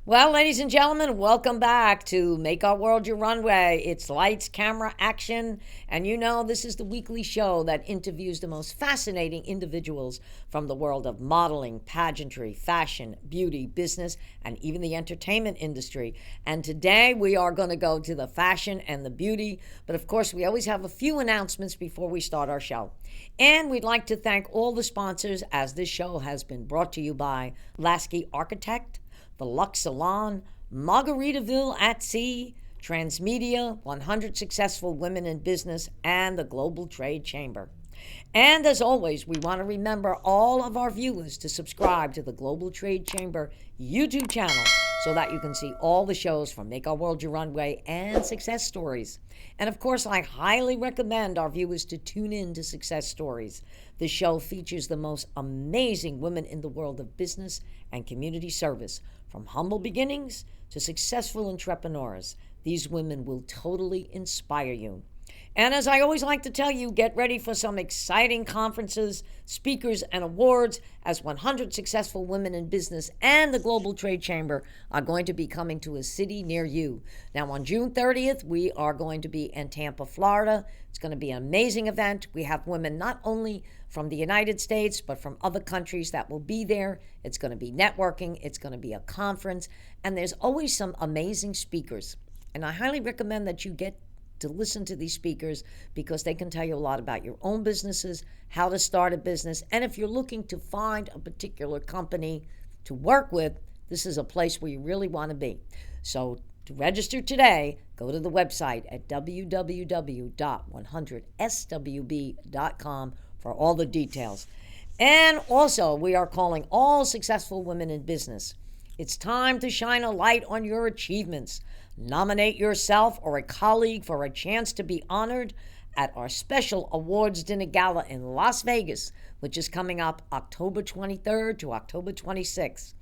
Well, ladies and gentlemen, welcome back to Make Our World Your Runway. It's lights, camera, action. And you know, this is the weekly show that interviews the most fascinating individuals from the world of modeling, pageantry, fashion, beauty, business, and even the entertainment industry. And today we are going to go to the fashion and the beauty. But of course, we always have a few announcements before we start our show. And we'd like to thank all the sponsors, as this show has been brought to you by Lasky Architect, the Lux Salon, Margaritaville at Sea, Transmedia, 100 Successful Women in Business, and the Global Trade Chamber. And as always, we want to remember all of our viewers to subscribe to the Global Trade Chamber YouTube channel so that you can see all the shows from Make Our World Your Runway and Success Stories. And of course, I highly recommend our viewers to tune in to Success Stories. This show features the most amazing women in the world of business and community service, from humble beginnings to successful entrepreneurs. These women will totally inspire you. And as I always like to tell you, get ready for some exciting conferences, speakers, and awards, as 100 Successful Women in Business and the Global Trade Chamber are going to be coming to a city near you. Now, on June 30th, we are going to be in Tampa, Florida. It's going to be an amazing event. We have women not only from the United States, but from other countries that will be there. It's going to be networking. It's going to be a conference. And there's always some amazing speakers. And I highly recommend that you get to listen to these speakers, because they can tell you a lot about your own businesses, how to start a business, and if you're looking to find a particular company to work with, this is a place where you really want to be. So to register today, go to the website at www.100swb.com for all the details. And also, we are calling all successful women in business. It's time to shine a light on your achievements. Nominate yourself or a colleague for a chance to be honored at our special awards dinner gala in Las Vegas, which is coming up October 23rd to October 26th.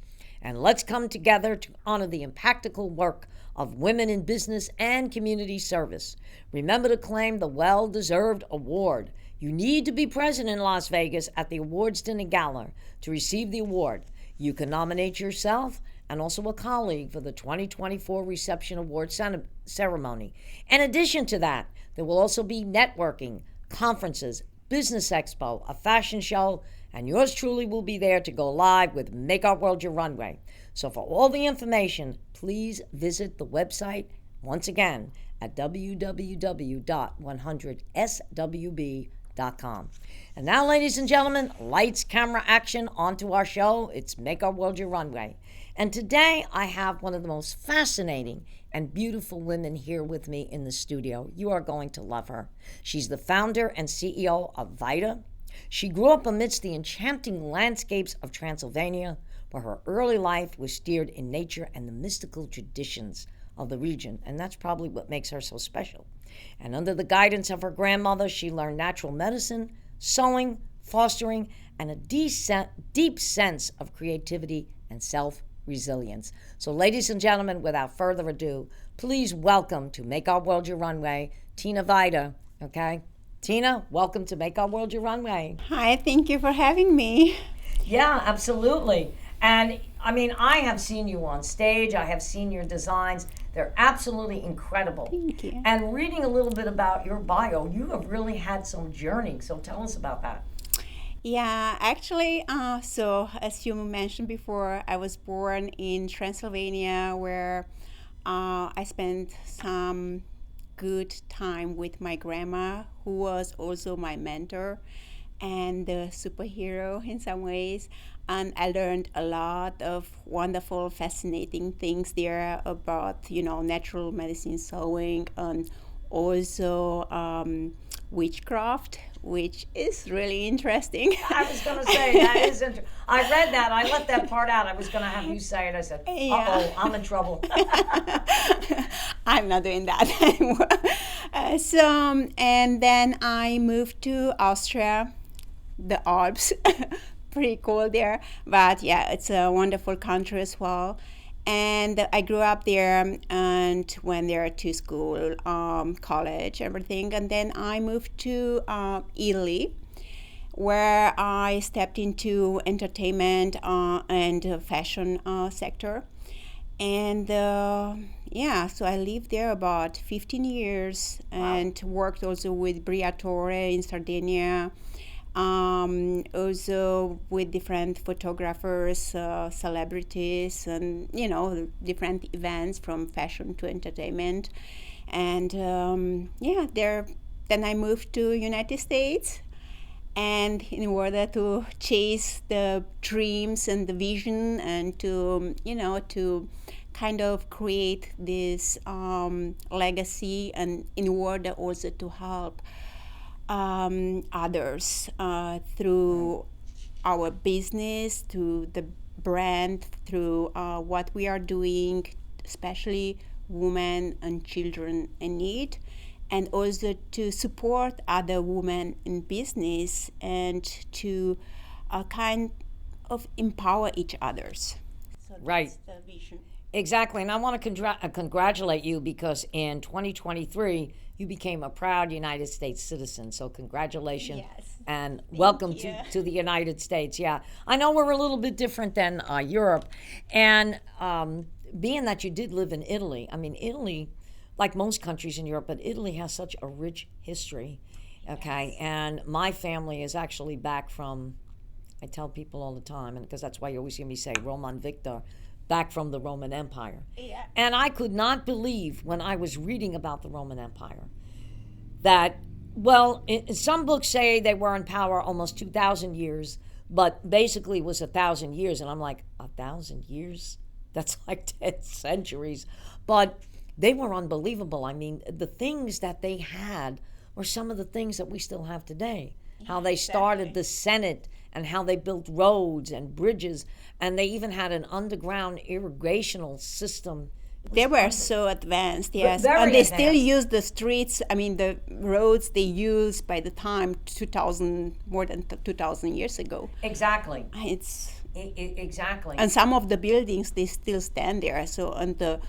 And let's come together to honor the impractical work of women in business and community service. Remember to claim the well-deserved award. You need to be present in Las Vegas at the awards dinner gala to receive the award. You can nominate yourself and also a colleague for the 2024 Reception Award ceremony. In addition to that, there will also be networking, conferences, business expo, a fashion show, and yours truly will be there to go live with Make Our World Your Runway. So for all the information, please visit the website once again at www.100swb.com. And now, ladies and gentlemen, lights, camera, action, onto our show. It's Make Our World Your Runway. And today I have one of the most fascinating and beautiful women here with me in the studio. You are going to love her. She's the founder and CEO of Vaida. She grew up amidst the enchanting landscapes of Transylvania, where her early life was steered in nature and the mystical traditions of the region. And that's probably what makes her so special. And under the guidance of her grandmother, she learned natural medicine, sewing, fostering, and a deep sense of creativity and self-resilience. So ladies and gentlemen, without further ado, please welcome to Make Our World Your Runway, Tina Vaida, okay? Tina, welcome to Make Our World Your Runway. Hi, thank you for having me. Yeah, absolutely. And I mean, I have seen you on stage. I have seen your designs. They're absolutely incredible. Thank you. And reading a little bit about your bio, you have really had some journey. So tell us about that. Yeah, actually, so as you mentioned before, I was born in Transylvania, where I spent some good time with my grandma, who was also my mentor and the superhero in some ways. And I learned a lot of wonderful, fascinating things there about, natural medicine, sewing, and also witchcraft, which is really interesting. I was going to say, that is interesting. I read that. I left that part out. I was going to have you say it. I said, uh-oh, I'm in trouble. I'm not doing that anymore. And then I moved to Austria, the Alps. Pretty cool there. But yeah, it's a wonderful country as well. And I grew up there and went there to school, college, everything. And then I moved to Italy, where I stepped into entertainment and fashion sector. And yeah, so I lived there about 15 years and worked also with Briatore in Sardinia, also with different photographers, celebrities, and different events from fashion to entertainment. And yeah, there. Then I moved to United States, and in order to chase the dreams and the vision, and to kind of create this legacy, and in order also to help others through our business, through the brand, through what we are doing, especially women and children in need, and also to support other women in business, and to kind of empower each others. So Right. that's the vision. Exactly. And I want to congratulate you because in 2023, you became a proud United States citizen. So congratulations. Yes. And welcome you. to the United States. Yeah. I know we're a little bit different than Europe. And being that you did live in Italy, I mean, Italy, like most countries in Europe, but Italy has such a rich history. Okay. And my family is actually back from, I tell people all the time, and because that's why you always hear me say Roman Victor, back from the Roman Empire. Yeah. And I could not believe when I was reading about the Roman Empire that, well, some books say they were in power almost 2,000 years, but basically it was 1,000 years. And I'm like, 1,000 years? That's like 10 centuries. But they were unbelievable. I mean, the things that they had were some of the things that we still have today. How they started the Senate, and how they built roads and bridges, and they even had an underground irrigational system. They were so advanced, yes. Very and they still advanced. use the streets, I mean, the roads they used by the time 2,000, more than 2,000 years ago. Exactly. It's Exactly. And some of the buildings, they still stand there. So, and the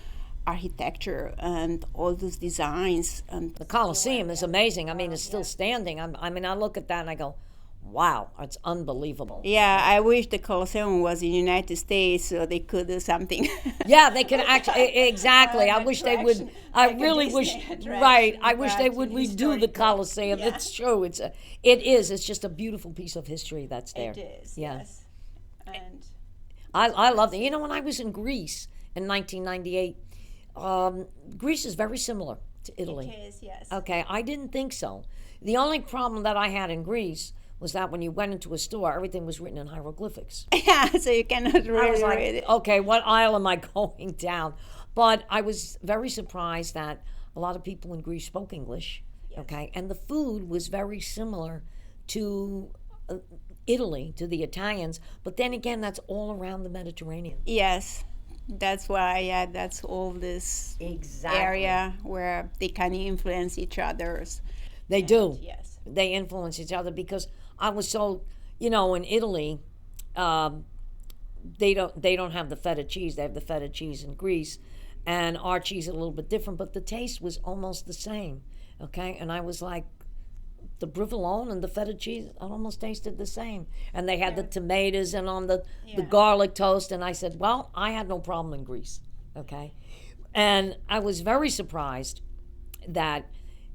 architecture and all those designs. And The Colosseum is amazing. I mean, it's still standing. I mean, I look at that and I go, wow, it's unbelievable. yeah, I wish the Colosseum was in the United States so they could do something. Yeah, they could actually, exactly. I wish they would, attraction, I like a really Disney wish, attraction, right, I wish they but would redo the historical. Colosseum. Yeah. It's true. It's just a beautiful piece of history that's there. It is, Yeah. yes. And I love it. You know, when I was in Greece in 1998, Greece is very similar to Italy. it is, yes. Okay, I didn't think so. The only problem that I had in Greece was that when you went into a store, everything was written in hieroglyphics. Yeah, so you cannot I was really like, read it. okay, what aisle am I going down? But I was very surprised that a lot of people in Greece spoke English. Okay, and the food was very similar to Italy, to the Italians. But then again, that's all around the Mediterranean. Yes, that's why, yeah, that's all this Exactly. area where they can influence each other's. They do. Yes. They influence each other because I was so, in Italy, they don't have the feta cheese. They have the feta cheese in Greece, and our cheese is a little bit different, but the taste was almost the same. Okay, and I was like, the provolone and the feta cheese, it almost tasted the same. And they had the tomatoes and on the garlic toast, and I said, well, I had no problem in Greece. Okay, and I was very surprised that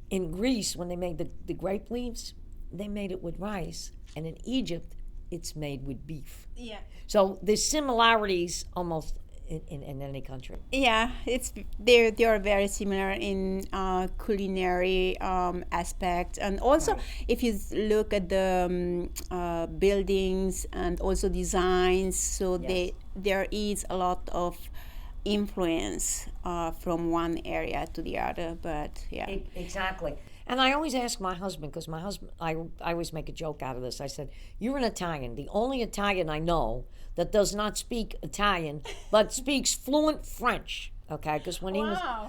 in Greece, when they made the grape leaves, they made it with rice, and in Egypt, it's made with beef. Yeah. So there's similarities almost in any country. Yeah, they are very similar in culinary aspect, and also if you look at the buildings and also designs, so there is a lot of influence from one area to the other. But yeah, Exactly. And I always ask my husband, because my husband, I always make a joke out of this. I said, you're an Italian, the only Italian I know that does not speak Italian, but speaks fluent French. Okay, because when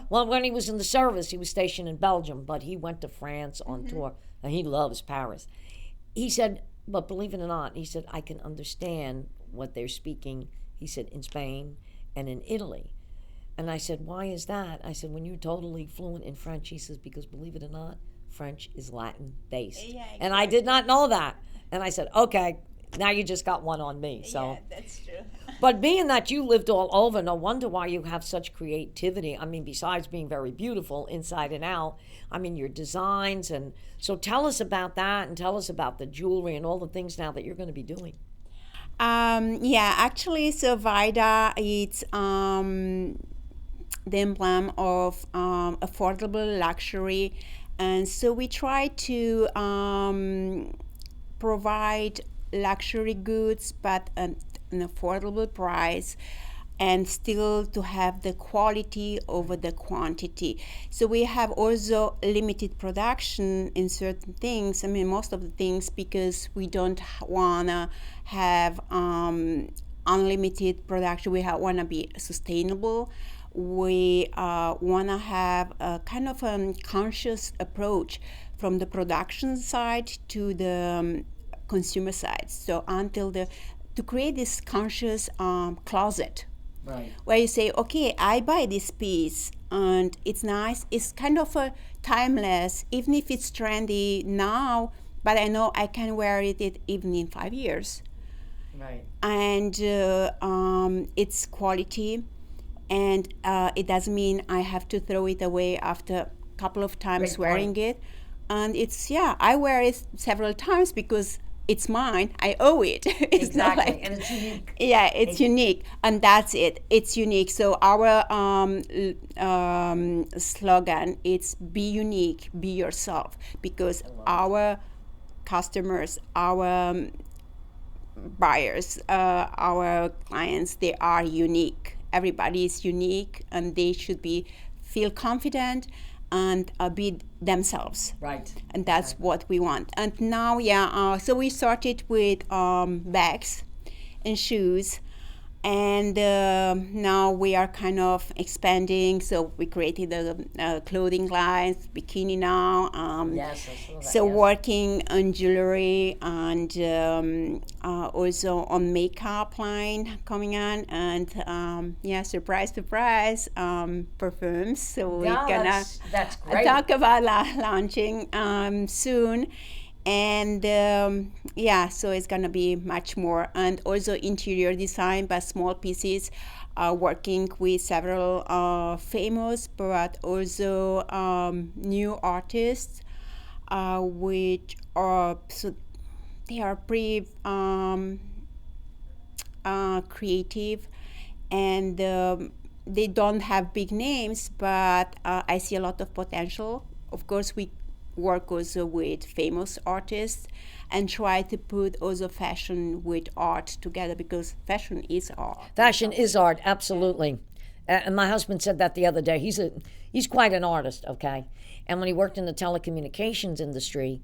when he was in the service, he was stationed in Belgium, but he went to France on tour, and he loves Paris. He said, but believe it or not, he said, I can understand what they're speaking, he said, in Spain and in Italy. And I said, why is that? I said, when you're totally fluent in French, he says, because believe it or not, French is Latin based. Yeah, And I did not know that. And I said, okay, Now you just got one on me. So. Yeah, that's true. But being that you lived all over, no wonder why you have such creativity. I mean, besides being very beautiful inside and out, I mean, your designs. And so tell us about that, and tell us about the jewelry and all the things now that you're going to be doing. Yeah, actually, so Vaida, it's the emblem of affordable luxury. And so we try to provide luxury goods, but an affordable price, and still to have the quality over the quantity. So we have also limited production in certain things. I mean, most of the things, because we don't want to have unlimited production. We want to be sustainable. We want to have a kind of conscious approach from the production side to the consumer side. So to create this conscious closet, right, where you say, okay, I buy this piece and it's nice. It's kind of a timeless, even if it's trendy now, but I know I can wear it even in 5 years. right, And it's quality. And it doesn't mean I have to throw it away after a couple of times wearing it. And it's, I wear it several times because it's mine. I owe it. It's exactly, not like, and it's unique. Yeah, it's unique, and that's it. It's unique. So our slogan, it's be unique, be yourself, because our customers, our buyers, our clients, they are unique. Everybody is unique, and they should feel confident and be themselves. Right. And that's what we want. And now, so we started with bags and shoes, and now we are kind of expanding. So we created a clothing line, bikini now. Yes, I saw that, So yes. working on jewelry and also on makeup line coming on, and surprise, perfumes. So we're gonna that's great. talk about launching soon. And so it's gonna be much more, and also interior design, but small pieces, working with several famous but also new artists, which are, so they are pretty creative, and they don't have big names, but I see a lot of potential. Of course, we work also with famous artists and try to put also fashion with art together, because fashion is art. Fashion is art, absolutely. And my husband said that the other day. He's quite an artist, okay? And when he worked in the telecommunications industry,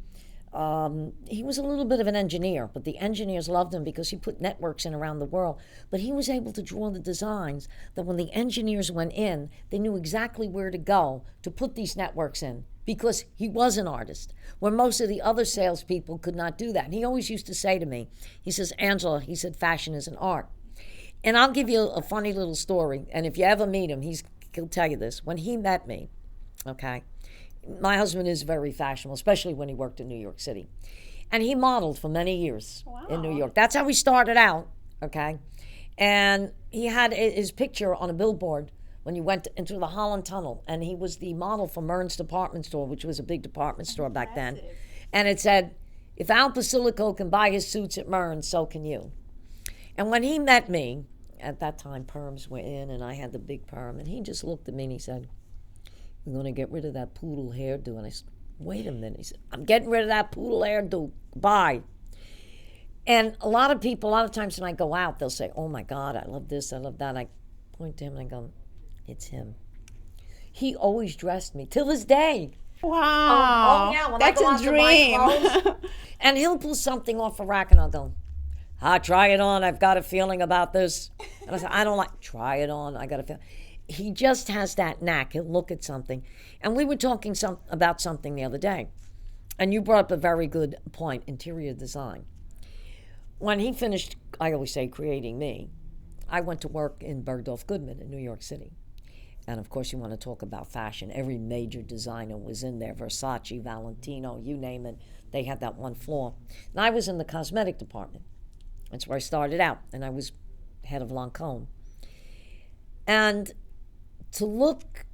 he was a little bit of an engineer, but the engineers loved him because he put networks in around the world. But he was able to draw the designs that when the engineers went in, they knew exactly where to go to put these networks in, because he was an artist, where most of the other salespeople could not do that. And he always used to say to me, he says, Angela, he said, fashion is an art. And I'll give you a funny little story, and if you ever meet him, he'll tell you this. When he met me, okay, my husband is very fashionable, especially when he worked in New York City. And he modeled for many years in New York. That's how he started out, okay? And he had his picture on a billboard when you went into the Holland Tunnel, and he was the model for Mern's department store, which was a big department store back then. And it said, if Al Posillico can buy his suits at Mern's, so can you. And when he met me, at that time perms were in, and I had the big perm, and he just looked at me and he said, "You're going to get rid of that poodle hairdo." And I said, "Wait a minute." He said, "I'm getting rid of that poodle hairdo. Bye." And a lot of times when I go out, they'll say, "Oh my God, I love this, I love that." I point to him and I go, "It's him." He always dressed me till this day. Wow. Oh yeah, when that's I go a out dream. to buy clothes, and he'll pull something off a rack and I'll go, try it on. I've got a feeling about this. And I say, I don't like, try it on. I got a feeling. He just has that knack. He'll look at something. And we were talking about something the other day. And you brought up a very good point, interior design. When he finished, I always say, creating me, I went to work in Bergdorf Goodman in New York City. And of course, you want to talk about fashion. Every major designer was in there. Versace, Valentino, you name it. They had that one floor. And I was in the cosmetic department. That's where I started out, and I was head of Lancôme. And to look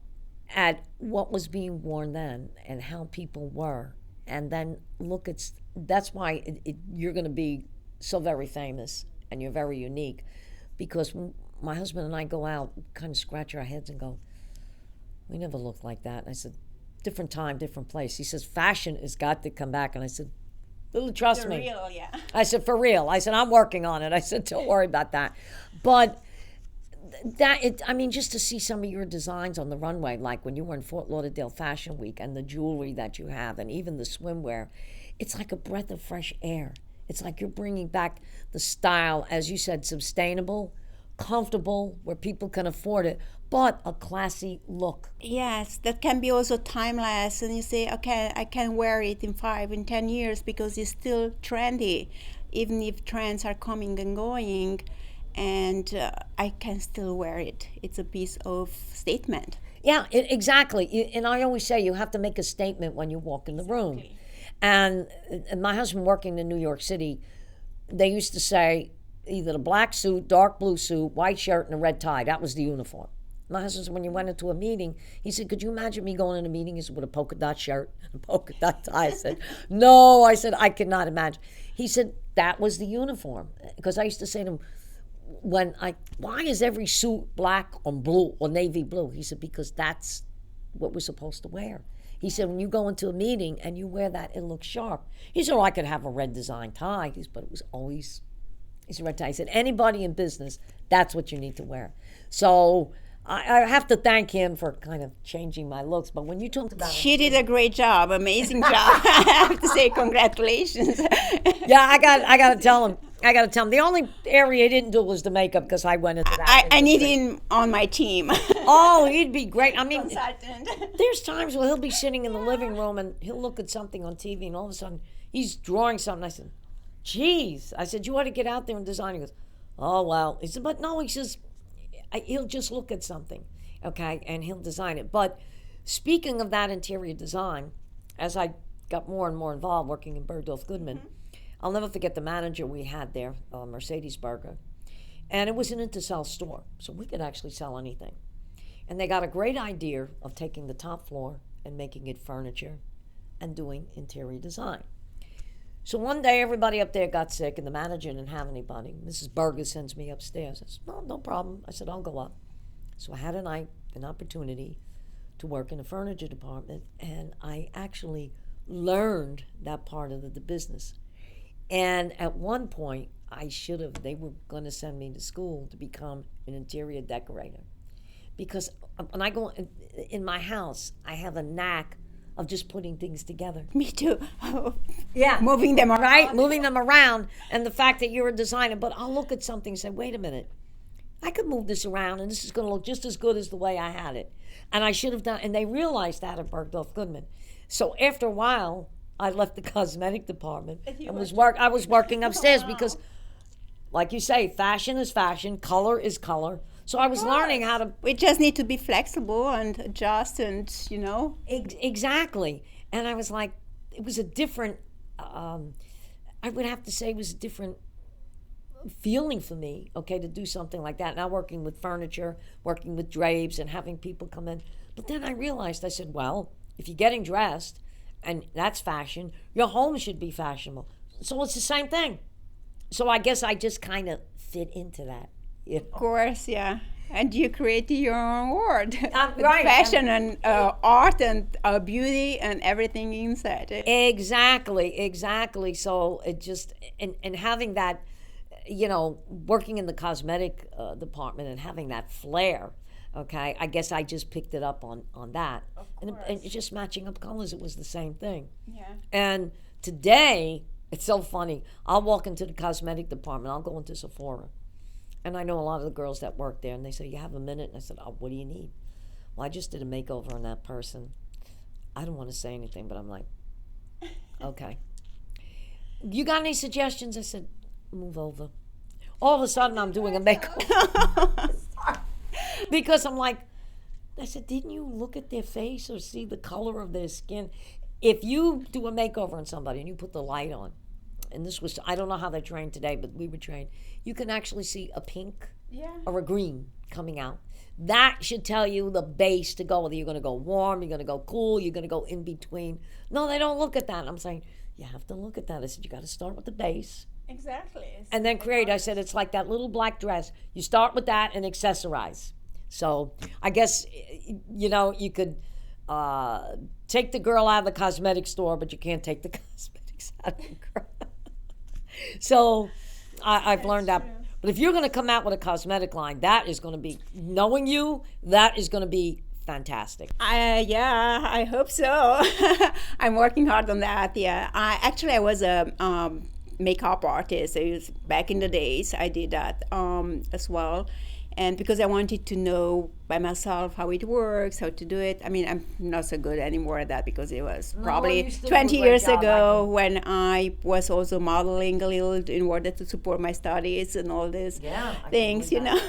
at what was being worn then and how people were, and then look at, that's why you're going to be so very famous and you're very unique, because my husband and I go out, kind of scratch our heads and go, we never looked like that. And I said, different time, different place. He says, fashion has got to come back. And I said, trust me. Real, yeah. I said, for real. I said, I'm working on it. I said, don't worry about that. But just to see some of your designs on the runway, like when you were in Fort Lauderdale Fashion Week, and the jewelry that you have, and even the swimwear, it's like a breath of fresh air. It's like you're bringing back the style, as you said, sustainable, comfortable, where people can afford it, but a classy look. Yes, that can be also timeless, and you say, okay, I can wear it in 5 and 10 years because it's still trendy, even if trends are coming and going, and I can still wear it. It's a piece of statement. Yeah, exactly. And I always say you have to make a statement when you walk in the room. And my husband, working in New York City, they used to say either the black suit, dark blue suit, white shirt, and a red tie. That was the uniform. My husband said when you went into a meeting, he said, could you imagine me going in a meeting with a polka dot shirt and a polka dot tie? I said, no. I said, I could not imagine. He said, that was the uniform. Because I used to say to him, why is every suit black or blue or navy blue? He said, because that's what we're supposed to wear. He said, when you go into a meeting and you wear that, it looks sharp. He said, I could have a red design tie, but it was always, a red tie. He said, anybody in business, that's what you need to wear. So I have to thank him for kind of changing my looks. But when you talked about she did a great job, amazing job. I have to say congratulations. Yeah, I got to tell him. The only area he didn't do was the makeup, because I went into that. I need him on my team. Oh, he'd be great. I mean, consultant. There's times where he'll be sitting in the living room and he'll look at something on TV, and all of a sudden he's drawing something. I said, geez. I said, you ought to get out there and design. He goes, oh, well. He said, but no, he says, he'll just look at something, okay, and he'll design it. But speaking of that interior design, as I got more and more involved working in Bergdorf Goodman, I'll never forget the manager we had there, Mercedes Berger, and it was an to-sell store, so we could actually sell anything. And they got a great idea of taking the top floor and making it furniture and doing interior design. So one day everybody up there got sick and the manager didn't have anybody. Mrs. Berger sends me upstairs. I said, well, no problem. I said, I'll go up. So I had an opportunity to work in the furniture department, and I actually learned that part of the business. And at one point, they were going to send me to school to become an interior decorator. Because when I go in my house, I have a knack of just putting things together. Me too. Yeah. Moving them around. Right? Moving them around. And the fact that you're a designer, but I'll look at something and say, wait a minute, I could move this around and this is going to look just as good as the way I had it. And I should have done, and they realized that at Bergdorf Goodman. So after a while, I left the cosmetic department and I was working upstairs. Wow. Because, like you say, fashion is fashion, color is color. So I was learning how to... We just need to be flexible and adjust and, Exactly. And I was like, it was a different... I would have to say it was a different feeling for me, okay, to do something like that. Now working with furniture, working with drapes and having people come in. But then I realized, I said, well, if you're getting dressed and that's fashion, your home should be fashionable. So it's the same thing. So I guess I just kind of fit into that. You know? Of course, yeah. And you created your own world. Right. Fashion and art and beauty and everything inside it. Exactly. So it just, and having that, working in the cosmetic department and having that flair, okay, I guess I just picked it up on that. And just matching up colors, it was the same thing. Yeah. And today, it's so funny. I'll walk into the cosmetic department. I'll go into Sephora. And I know a lot of the girls that work there, and they say, you have a minute? And I said, oh, what do you need? Well, I just did a makeover on that person. I don't want to say anything, but I'm like, okay. You got any suggestions? I said, move over. All of a sudden, I'm doing a makeover. Because I'm like, I said, didn't you look at their face or see the color of their skin? If you do a makeover on somebody and you put the light on, and this was, I don't know how they're trained today, but we were trained. You can actually see a pink or a green coming out. That should tell you the base to go. Whether you're going to go warm, you're going to go cool, you're going to go in between. No, they don't look at that. I'm saying, you have to look at that. I said, you got to start with the base. Exactly. And then create. I said, it's like that little black dress. You start with that and accessorize. So I guess, you know, you could take the girl out of the cosmetic store, but you can't take the cosmetics out of the girl. So I've learned that. But if you're going to come out with a cosmetic line, that is going to be, knowing you, that is going to be fantastic. Yeah, I hope so. I'm working hard on that. Yeah, I was a makeup artist. It was back in the days. I did that as well. And because I wanted to know by myself how it works, how to do it. I mean, I'm not so good anymore at that because it was probably 20 years ago when I was also modeling a little in order to support my studies and all these things, you know.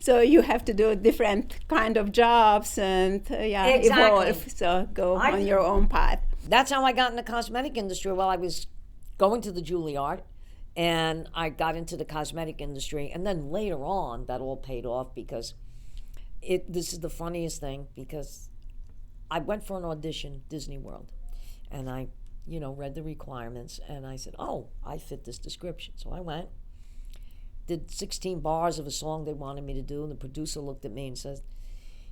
So you have to do different kind of jobs and evolve. So go on your own path. That's how I got in the cosmetic industry. Well, I was going to the Juilliard. And I got into the cosmetic industry, and then later on, that all paid off because this is the funniest thing, because I went for an audition, Disney World, and I, you know, read the requirements, and I said, oh, I fit this description. So I went, did 16 bars of a song they wanted me to do, and the producer looked at me and says,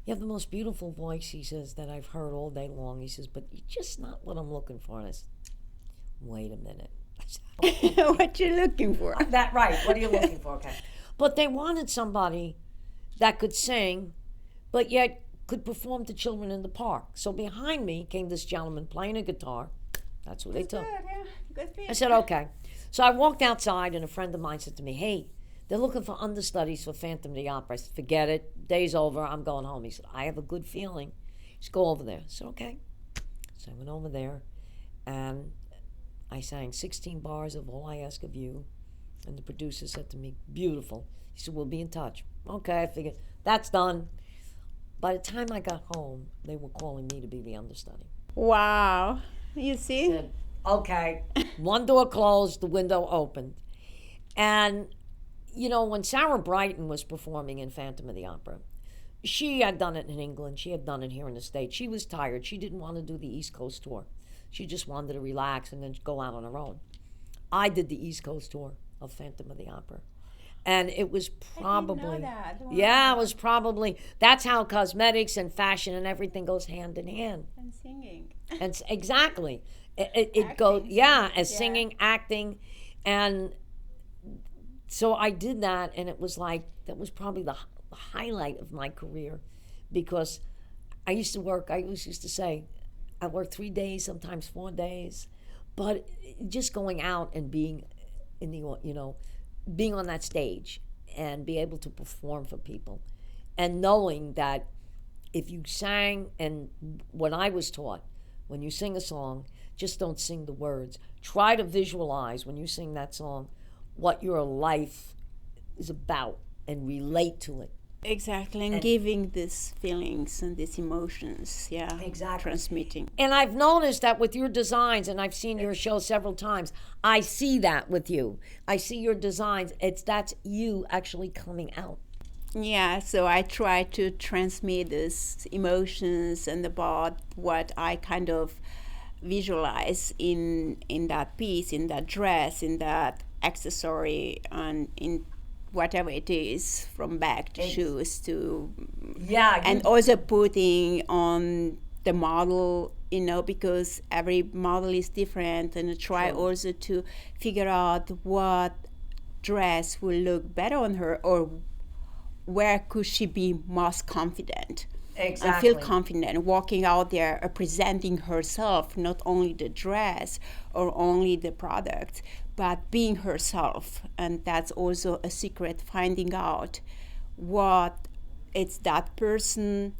you have the most beautiful voice, he says, that I've heard all day long. He says, but you're just not what I'm looking for. And I said, wait a minute. What you looking for? That right. What are you looking for? Okay. But they wanted somebody that could sing, but yet could perform to children in the park. So behind me came this gentleman playing a guitar. That's what they took. Good, yeah. Good for you. I said, okay. So I walked outside, and a friend of mine said to me, hey, they're looking for understudies for Phantom of the Opera. I said, forget it. Day's over. I'm going home. He said, I have a good feeling. Just go over there. I said, okay. So I went over there, and I sang 16 bars of All I Ask of You, and the producer said to me, beautiful. He said, we'll be in touch. Okay, I figured, that's done. By the time I got home, they were calling me to be the understudy. Wow. You see? I said, okay. One door closed, the window opened. And, you know, when Sarah Brightman was performing in Phantom of the Opera, she had done it in England. She had done it here in the States. She was tired. She didn't want to do the East Coast tour. She just wanted to relax and then go out on her own. I did the East Coast tour of Phantom of the Opera. And it was probably, I didn't know that. Yeah, it was probably, that's how cosmetics and fashion and everything goes hand in hand. And singing. And exactly. It goes, as singing, acting. And so I did that, and it was like, that was probably the highlight of my career, because I used to work, I always used to say, I worked 3 days, sometimes 4 days, but just going out and being in the, you know, being on that stage and be able to perform for people, and knowing that if you sang, and what I was taught, when you sing a song, just don't sing the words. Try to visualize when you sing that song what your life is about and relate to it. Exactly, and giving these feelings and these emotions, exactly, transmitting. And I've noticed that with your designs, and I've seen your show several times, I see that with you. I see your designs. That's you actually coming out. Yeah, so I try to transmit these emotions and about what I kind of visualize in that piece, in that dress, in that accessory, and in whatever it is, from bag to shoes to and also putting on the model, you know, because every model is different, and I try also to figure out what dress will look better on her, or where could she be most confident. Exactly. And feel confident walking out there, presenting herself, not only the dress or only the product, but being herself. And that's also a secret, finding out what it's that person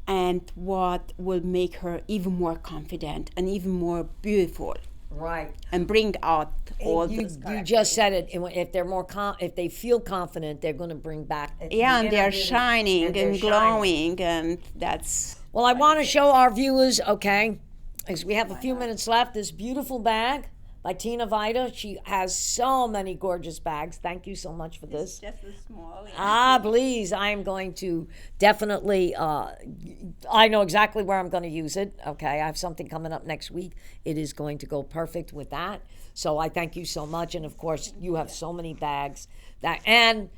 and what will make her even more confident and even more beautiful. Right. And bring out all those characters. You just said it. If they're more, if they feel confident, they're going to bring back. And they're shining and glowing, and that's. Well, I want to show our viewers, okay, because we have a few minutes left, this beautiful bag by Tina Vaida. She has so many gorgeous bags. Thank you so much for this. Just a small. Please. I am going to definitely, I know exactly where I'm going to use it. Okay. I have something coming up next week. It is going to go perfect with that. So I thank you so much. And of course, you have so many bags and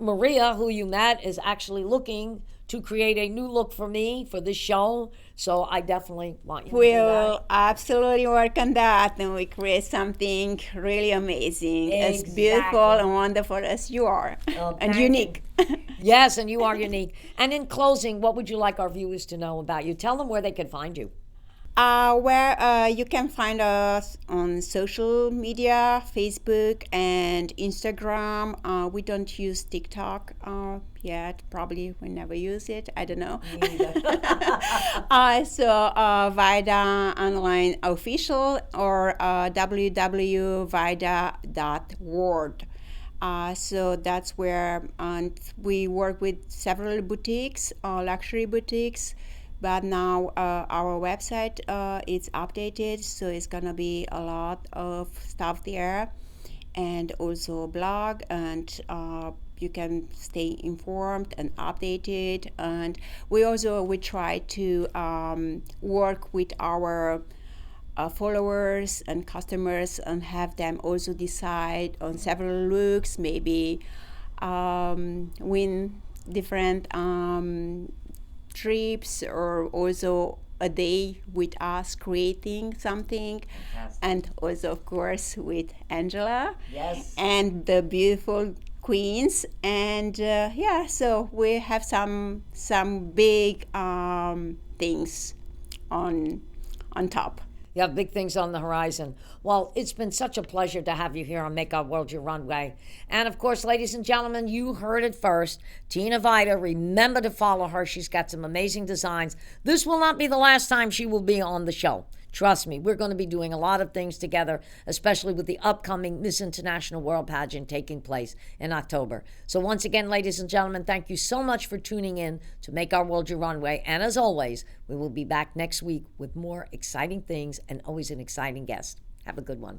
Maria, who you met, is actually looking to create a new look for me for this show. So I definitely want you to do that. We'll absolutely work on that, and we create something really amazing, as beautiful and wonderful as you are, and unique. Yes, and you are unique. And in closing, what would you like our viewers to know about you? Tell them where they can find you. Where you can find us on social media, Facebook and Instagram. We don't use TikTok yet. Probably we never use it. I don't know. So Vaida Online Official or www.vaida.world. So that's where we work with several boutiques, luxury boutiques. But now our website is updated, so it's gonna be a lot of stuff there, and also blog, and you can stay informed and updated. And we try to work with our followers and customers and have them also decide on several looks, maybe win different trips, or also a day with us creating something. Fantastic. And also of course with Angela. Yes. And the beautiful queens, and so we have some big things on top. You have big things on the horizon. Well, it's been such a pleasure to have you here on Make Our World Your Runway. And of course, ladies and gentlemen, you heard it first. Tina Vaida, remember to follow her. She's got some amazing designs. This will not be the last time she will be on the show. Trust me, we're going to be doing a lot of things together, especially with the upcoming Miss International World Pageant taking place in October. So once again, ladies and gentlemen, thank you so much for tuning in to Make Our World Your Runway. And as always, we will be back next week with more exciting things and always an exciting guest. Have a good one.